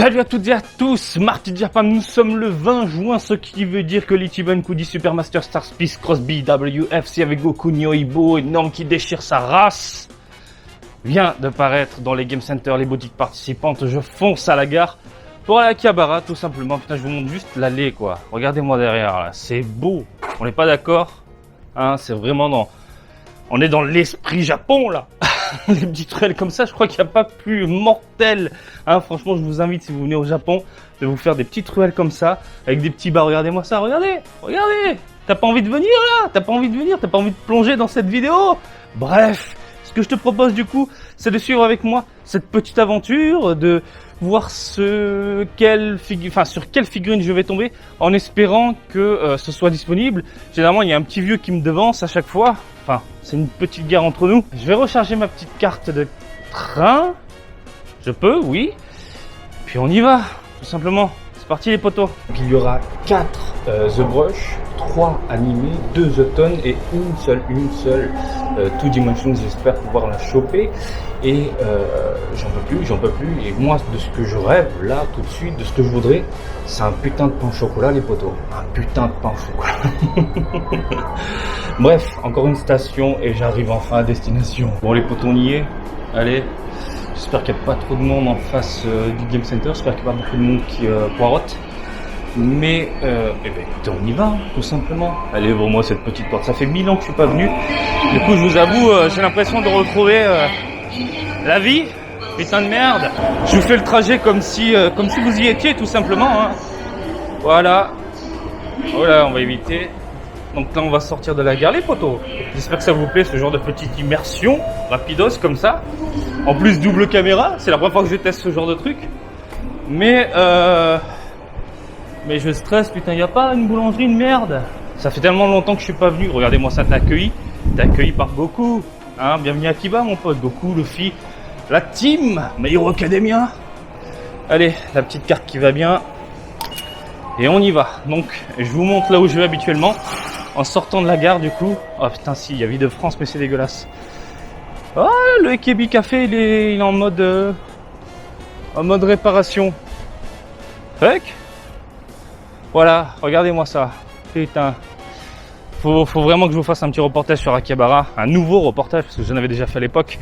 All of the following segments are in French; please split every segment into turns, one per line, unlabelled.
Salut à toutes et à tous, Marty Japan, nous sommes le 20 juin, ce qui veut dire que l'Ichiban Kudi Super Master Star Peace Cross BWFC avec Goku Nyoibo, énorme qui déchire sa race, vient de paraître dans les Game Center, les boutiques participantes. Je fonce à la gare pour aller à Akihabara, tout simplement. Putain, je vous montre juste l'allée, quoi. Regardez-moi derrière, là, c'est beau. On n'est pas d'accord, hein, c'est vraiment dans... On est dans l'esprit Japon, là. Les petites ruelles comme ça, je crois qu'il n'y a pas plus mortel. Hein, franchement, je vous invite, si vous venez au Japon, de vous faire des petites ruelles comme ça, avec des petits bars. Regardez-moi ça, regardez. T'as pas envie de venir, là? T'as pas envie de plonger dans cette vidéo? Bref, ce que je te propose, du coup, c'est de suivre avec moi cette petite aventure, de voir sur quelle figurine je vais tomber, en espérant que ce soit disponible. Généralement, il y a un petit vieux qui me devance à chaque fois. Enfin, c'est une petite guerre entre nous. Je vais recharger ma petite carte de train. Je peux, oui. Puis on y va, tout simplement. C'est parti les potos. Donc, il y aura 4 The Brush, 3 animés, 2 The Tone et une seule 2 Dimensions. J'espère pouvoir la choper. Et j'en peux plus. Et moi, de ce que je rêve, là, tout de suite, de ce que je voudrais, c'est un putain de pain au chocolat, les potos. Un putain de pain au chocolat. Bref, encore une station et j'arrive enfin à destination. Bon, les potos, on y est. Allez. J'espère qu'il n'y a pas trop de monde en face du Game Center. J'espère qu'il n'y a pas beaucoup de monde qui poirote. Mais, écoutez, on y va, tout simplement. Allez, ouvre-moi cette petite porte. Ça fait 1000 ans que je suis pas venu. Du coup, je vous avoue, j'ai l'impression de retrouver la vie. Putain de merde. Je vous fais le trajet comme si vous y étiez, tout simplement. Hein. Voilà. Voilà, on va éviter. Donc là, on va sortir de la gare, les potos. J'espère que ça vous plaît, ce genre de petite immersion rapidos comme ça. En plus, double caméra. C'est la première fois que je teste ce genre de truc. Mais je stresse, putain, y a pas une boulangerie de merde. Ça fait tellement longtemps que je suis pas venu. Regardez-moi ça, t'es accueilli par Goku. Hein, bienvenue à Kiba, mon pote. Goku, Luffy, la team My Hero Academia. Allez, la petite carte qui va bien. Et on y va. Donc, je vous montre là où je vais habituellement. En sortant de la gare, du coup. Oh putain, si, il y a Vie de France, mais c'est dégueulasse. Ah, le Ekebi Café, il est en mode réparation. Fuck. Voilà, regardez-moi ça. Putain. Faut vraiment que je vous fasse un petit reportage sur Akihabara. Un nouveau reportage, parce que j'en avais déjà fait à l'époque.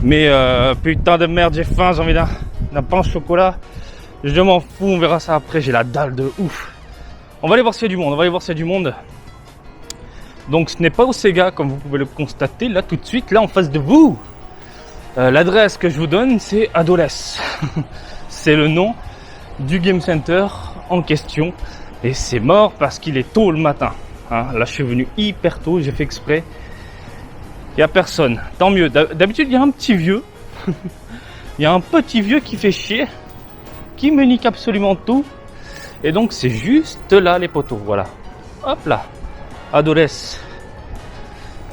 Mais putain de merde, j'ai faim, j'ai envie d'un pain au chocolat. Je m'en fous, on verra ça après. J'ai la dalle de ouf. On va aller voir s'il y a du monde. Donc ce n'est pas au Sega, comme vous pouvez le constater, là tout de suite, là en face de vous. L'adresse que je vous donne, c'est Adoles. C'est le nom du Game Center en question. Et c'est mort parce qu'il est tôt le matin. Hein, là je suis venu hyper tôt, j'ai fait exprès. Il n'y a personne, tant mieux. D'habitude il y a un petit vieux. Il y a un petit vieux qui fait chier, qui me nique absolument tout. Et donc c'est juste là les poteaux, voilà. Hop là. Adoles.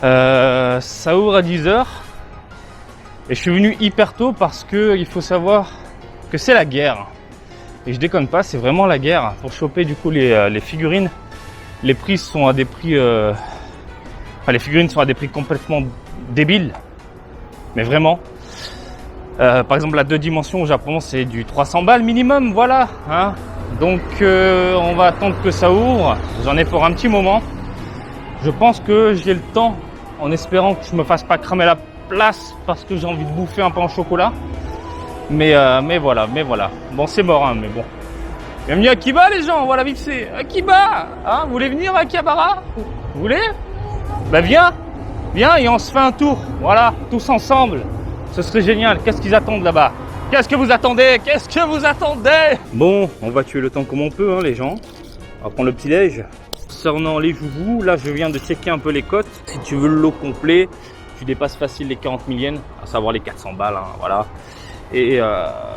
Ça ouvre à 10h. Et je suis venu hyper tôt parce que il faut savoir que c'est la guerre. Et je déconne pas, c'est vraiment la guerre. Pour choper du coup les figurines, les prix sont à des prix... les figurines sont à des prix complètement débiles. Mais vraiment. Par exemple, la 2 dimensions au Japon, c'est du 300 balles minimum, voilà. Hein. Donc, on va attendre que ça ouvre. J'en ai pour un petit moment. Je pense que j'ai le temps, en espérant que je me fasse pas cramer la place parce que j'ai envie de bouffer un pain au chocolat. Mais voilà. Bon, c'est mort, hein, mais bon. Bienvenue à Akiba, les gens, voilà, vite c'est Akiba. Hein, vous voulez venir à Akihabara? Vous voulez? Bah viens et on se fait un tour. Voilà, tous ensemble. Ce serait génial. Qu'est-ce qu'ils attendent là-bas? Qu'est-ce que vous attendez? Bon, on va tuer le temps comme on peut, hein, les gens. On va prendre le petit-déj. Concernant les joujoux, là je viens de checker un peu les cotes. Si tu veux le lot complet, tu dépasses facile les 40 000 yens, à savoir les 400 balles, hein, voilà. Et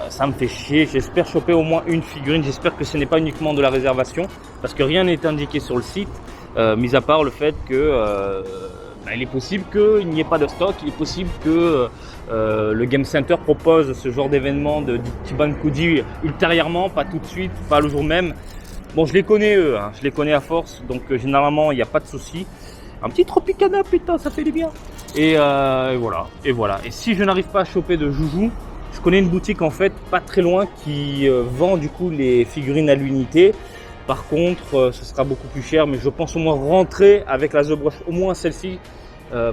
ça me fait chier, j'espère choper au moins une figurine, j'espère que ce n'est pas uniquement de la réservation, parce que rien n'est indiqué sur le site, mis à part le fait que il est possible qu'il n'y ait pas de stock, il est possible que le Game Center propose ce genre d'événement de Ichiban Kudi ultérieurement, pas tout de suite, pas le jour même. Bon, je les connais eux, hein. Je les connais à force, donc généralement il n'y a pas de souci. Un petit Tropicana, putain, ça fait du bien. Et voilà. Et si je n'arrive pas à choper de joujou, Je connais une boutique en fait pas très loin qui vend du coup les figurines à l'unité. Par contre, ce sera beaucoup plus cher, mais je pense au moins rentrer avec la The Brush, au moins celle-ci,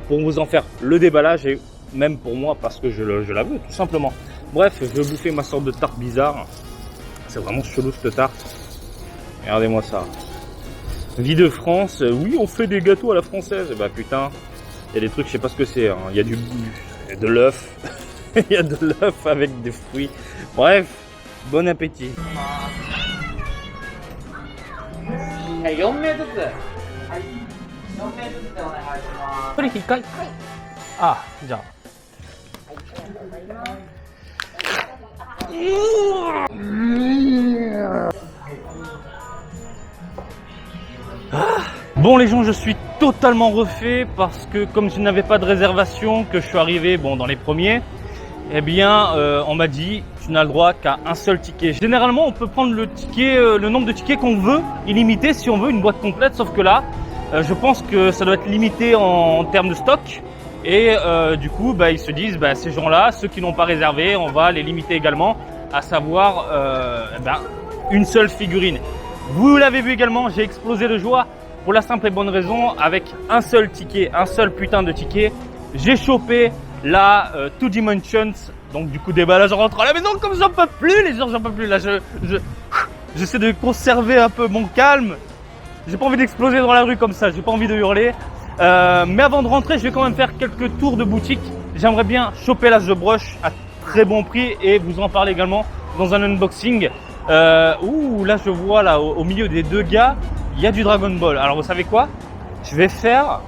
pour vous en faire le déballage et même pour moi parce que je la veux tout simplement. Bref, je vais bouffer ma sorte de tarte bizarre. C'est vraiment chelou cette tarte. Regardez-moi ça. Vie de France, oui on fait des gâteaux à la française. Et bah putain, il y a des trucs, je sais pas ce que c'est. Hein. Il y a de l'œuf. Il y a de l'œuf avec des fruits. Bref, bon appétit. Ah, déjà. Bon les gens, je suis totalement refait parce que comme je n'avais pas de réservation, que je suis arrivé dans les premiers, eh bien on m'a dit tu n'as le droit qu'à un seul ticket. Généralement on peut prendre le ticket, le nombre de tickets qu'on veut, illimité si on veut une boîte complète, sauf que là je pense que ça doit être limité en termes de stock. Et du coup, ils se disent, ces gens-là, ceux qui n'ont pas réservé, on va les limiter également, à savoir une seule figurine. Vous l'avez vu également, j'ai explosé de joie pour la simple et bonne raison, avec un seul ticket, un seul putain de ticket, j'ai chopé la Two Dimensions. Donc du coup, déballage, je rentre à la maison comme j'en peux plus, les gens, j'en peux plus. Là, j'essaie de conserver un peu mon calme. J'ai pas envie d'exploser dans la rue comme ça, j'ai pas envie de hurler. Mais avant de rentrer, je vais quand même faire quelques tours de boutique. J'aimerais bien choper la The Brush à très bon prix et vous en parler également dans un unboxing. Ouh, là je vois là au milieu des deux gars, il y a du Dragon Ball. Alors vous savez quoi? Je vais faire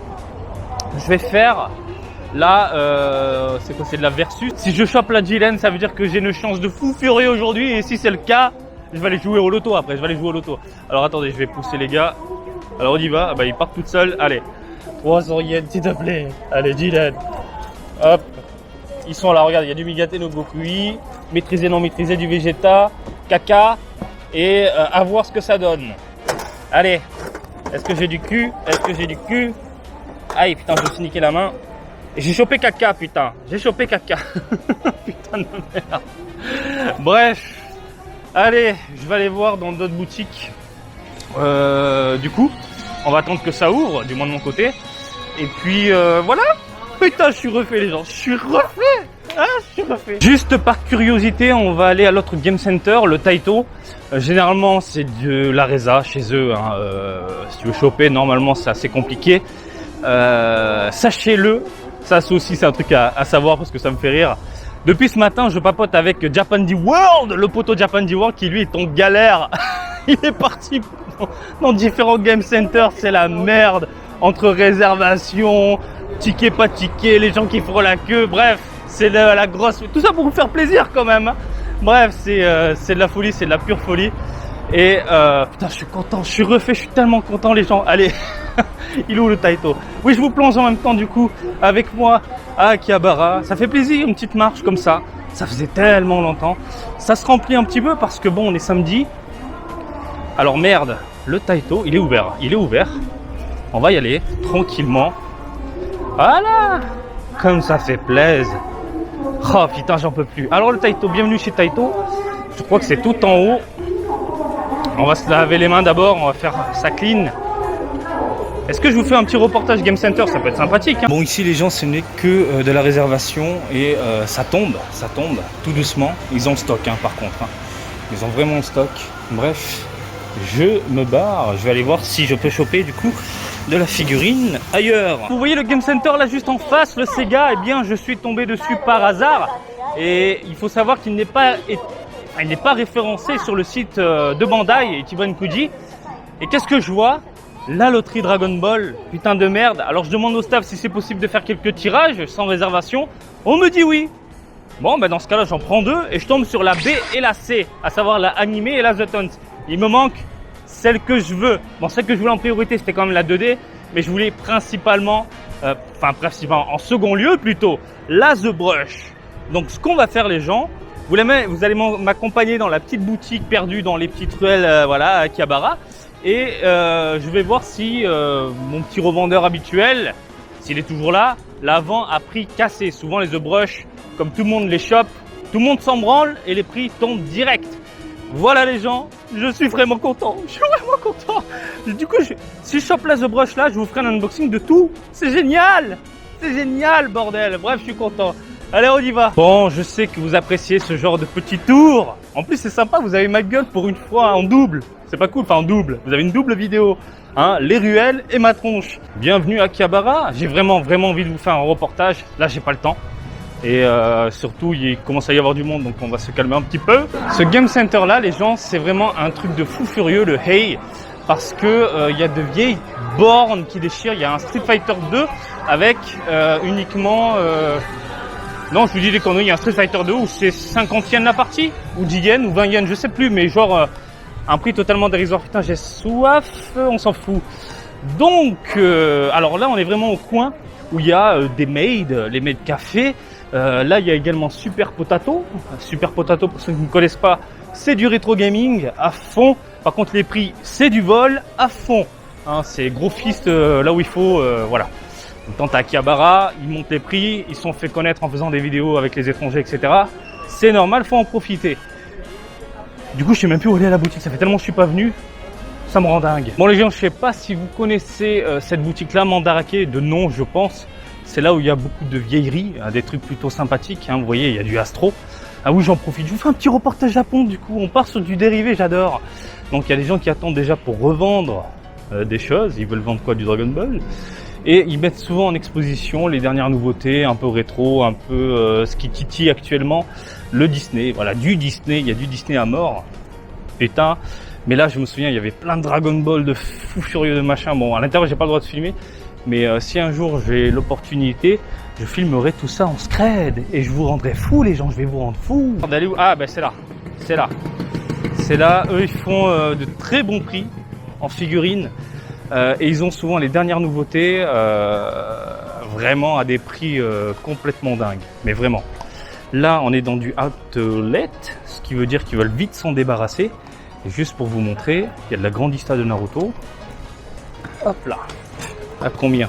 là, c'est quoi? C'est de la Versus. Si je chope la Jiren, ça veut dire que j'ai une chance de fou furieux aujourd'hui. Et si c'est le cas, je vais aller jouer au loto après. Je vais aller jouer au loto. Alors attendez, je vais pousser les gars. Alors on y va. Ils partent toutes seules. Allez. 300 yens, s'il te plaît. Allez, Jiren. Hop. Ils sont là, regarde, il y a du Migate no Gokui, maîtrisé, non maîtrisé, du Vegeta, Kaka, et à voir ce que ça donne. Allez, est-ce que j'ai du cul? Est-ce que j'ai du cul? Aïe, putain, je me suis niqué la main. J'ai chopé Kaka, putain. J'ai chopé Kaka. Putain de merde. Bref. Allez, je vais aller voir dans d'autres boutiques. Du coup, on va attendre que ça ouvre, du moins de mon côté. Et puis, voilà. Putain, je suis refait les gens, je suis refait. Ah, je suis refait. Juste par curiosité, on va aller à l'autre Game Center, le Taito. Généralement, c'est de la Reza chez eux. Hein. Si tu veux choper, normalement, c'est assez compliqué. Sachez-le, ça aussi, c'est un truc à savoir parce que ça me fait rire. Depuis ce matin, je papote avec Japandi World, le poteau Japandi World qui lui est en galère. Il est parti dans différents Game Centers, c'est la merde. Entre réservations, ticket pas ticket, les gens qui font la queue, bref, c'est la grosse... Tout ça pour vous faire plaisir quand même. Bref, c'est de la folie, c'est de la pure folie. Et putain, je suis content, je suis refait, je suis tellement content les gens. Allez, il est où le Taito? Oui, je vous plonge en même temps du coup avec moi à Akihabara. Ça fait plaisir, une petite marche comme ça. Ça faisait tellement longtemps. Ça se remplit un petit peu parce que bon, on est samedi. Alors merde, le Taito, il est ouvert. Il est ouvert. On va y aller tranquillement. Voilà, comme ça fait plaisir. Oh putain, j'en peux plus. Alors le Taito, bienvenue chez Taito. Je crois que c'est tout en haut. On va se laver les mains d'abord, on va faire ça clean. Est-ce que je vous fais un petit reportage Game Center? Ça peut être sympathique. Hein. Bon, ici les gens, ce n'est que de la réservation et ça tombe tout doucement. Ils ont le stock par contre. Hein. Ils ont vraiment le stock. Bref, je me barre. Je vais aller voir si je peux choper du coup de la figurine ailleurs. Vous voyez le Game Center là juste en face, le Sega, eh bien je suis tombé dessus par hasard. Et il faut savoir qu'il n'est pas référencé sur le site de Bandai, Ichiban Kuji. Et qu'est-ce que je vois? La loterie Dragon Ball, putain de merde. Alors je demande au staff si c'est possible de faire quelques tirages sans réservation. On me dit oui. Bon, dans ce cas-là, j'en prends deux et je tombe sur la B et la C, à savoir la animée et la The Taunt. Il me manque celle que je veux. Bon, celle que je voulais en priorité, c'était quand même la 2D, mais je voulais principalement, en second lieu plutôt, la The Brush. Donc, ce qu'on va faire, les gens, vous allez m'accompagner dans la petite boutique perdue dans les petites ruelles, voilà, à Akihabara. Et je vais voir si mon petit revendeur habituel, s'il est toujours là, la vend à prix cassé. Souvent, les The Brush, comme tout le monde les chope, Tout le monde s'en branle et les prix tombent direct. Voilà les gens, je suis vraiment content. Je suis vraiment content. Du coup, si je chope la The Brush là, je vous ferai un unboxing de tout. C'est génial. C'est génial, bordel. Bref, je suis content. Allez, on y va. Bon, je sais que vous appréciez ce genre de petit tour. En plus, c'est sympa, vous avez ma gueule pour une fois en double. C'est pas cool, enfin en double. Vous avez une double vidéo. Hein, les ruelles et ma tronche. Bienvenue à Akihabara. J'ai vraiment envie de vous faire un reportage. Là, j'ai pas le temps. Et surtout, il commence à y avoir du monde, donc on va se calmer un petit peu. Ce Game Center là, les gens, c'est vraiment un truc de fou furieux, le Hey. Parce que il y a de vieilles bornes qui déchirent. Il y a un Street Fighter 2 avec uniquement... Non, je vous dis des conneries, il y a un Street Fighter 2 où c'est 50 yens la partie, ou 10 yens, ou 20 yens, je sais plus, mais genre un prix totalement dérisoire. Putain, j'ai soif, on s'en fout. Donc, alors là, on est vraiment au coin où il y a des maids, les maids café. Là, il y a également Super Potato. Super Potato, pour ceux qui ne connaissent pas, c'est du rétro gaming à fond. Par contre, les prix, c'est du vol à fond. Hein, c'est gros fist là où il faut, voilà. Tant à Akihabara, ils montent les prix, ils sont fait connaître en faisant des vidéos avec les étrangers, etc. C'est normal, faut en profiter. Du coup, je sais même plus où aller à la boutique, ça fait tellement que je suis pas venu, ça me rend dingue. Bon les gens, je sais pas si vous connaissez cette boutique-là, Mandarake, de nom je pense. C'est là où il y a beaucoup de vieilleries, des trucs plutôt sympathiques. Hein, vous voyez, il y a du Astro. Ah oui, j'en profite, je vous fais un petit reportage Japon du coup, on part sur du dérivé, j'adore. Donc il y a des gens qui attendent déjà pour revendre des choses, ils veulent vendre quoi, du Dragon Ball. Et ils mettent souvent en exposition les dernières nouveautés, un peu rétro, un peu ce qui titille actuellement, le Disney. Voilà, du Disney, il y a du Disney à mort. Putain. Mais là, je me souviens, il y avait plein de Dragon Ball, de fous furieux de machin. Bon, à l'intérieur, j'ai pas le droit de filmer. Mais si un jour j'ai l'opportunité, je filmerai tout ça en scred. Et je vous rendrai fou, les gens, je vais vous rendre fou. Ah, ben c'est là. C'est là. C'est là. Eux, ils font de très bons prix en figurines. Et ils ont souvent les dernières nouveautés vraiment à des prix complètement dingues. Mais vraiment. Là, on est dans du outlet, ce qui veut dire qu'ils veulent vite s'en débarrasser. Et juste pour vous montrer, il y a de la Grandista de Naruto. Hop là. À combien?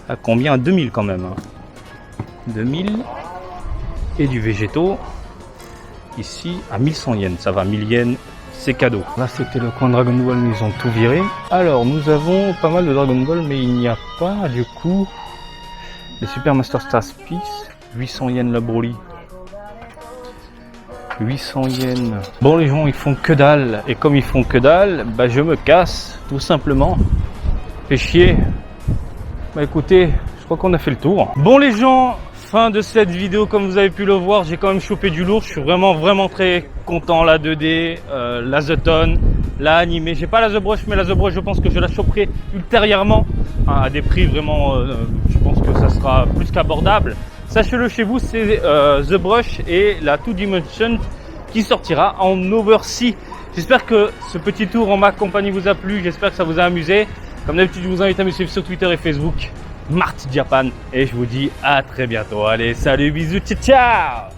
À combien? À 2000 quand même. 2000. Et du végétaux. Ici, à 1100 yens. Ça va, 1000 yens. C'est cadeau. Là, c'était le coin Dragon Ball, mais ils ont tout viré. Alors, nous avons pas mal de Dragon Ball, mais il n'y a pas, du coup, les Super Master Stars Piece. 800 yens la Broly. 800 yens. Bon, les gens, ils font que dalle. Et comme ils font que dalle, bah, je me casse, tout simplement. Fait chier. Bah, écoutez, je crois qu'on a fait le tour. Bon, les gens, fin de cette vidéo, comme vous avez pu le voir, j'ai quand même chopé du lourd. Je suis vraiment très content. La 2D, la The Tone, la animée. J'ai pas la The Brush, mais la The Brush, je pense que je la choperai ultérieurement à des prix vraiment, je pense que ça sera plus qu'abordable. Sachez-le chez vous, c'est The Brush et la 2Dimension qui sortira en Oversea. J'espère que ce petit tour en ma compagnie vous a plu. J'espère que ça vous a amusé. Comme d'habitude, je vous invite à me suivre sur Twitter et Facebook. Mart Japan. Et je vous dis à très bientôt. Allez, salut, bisous, ciao, ciao!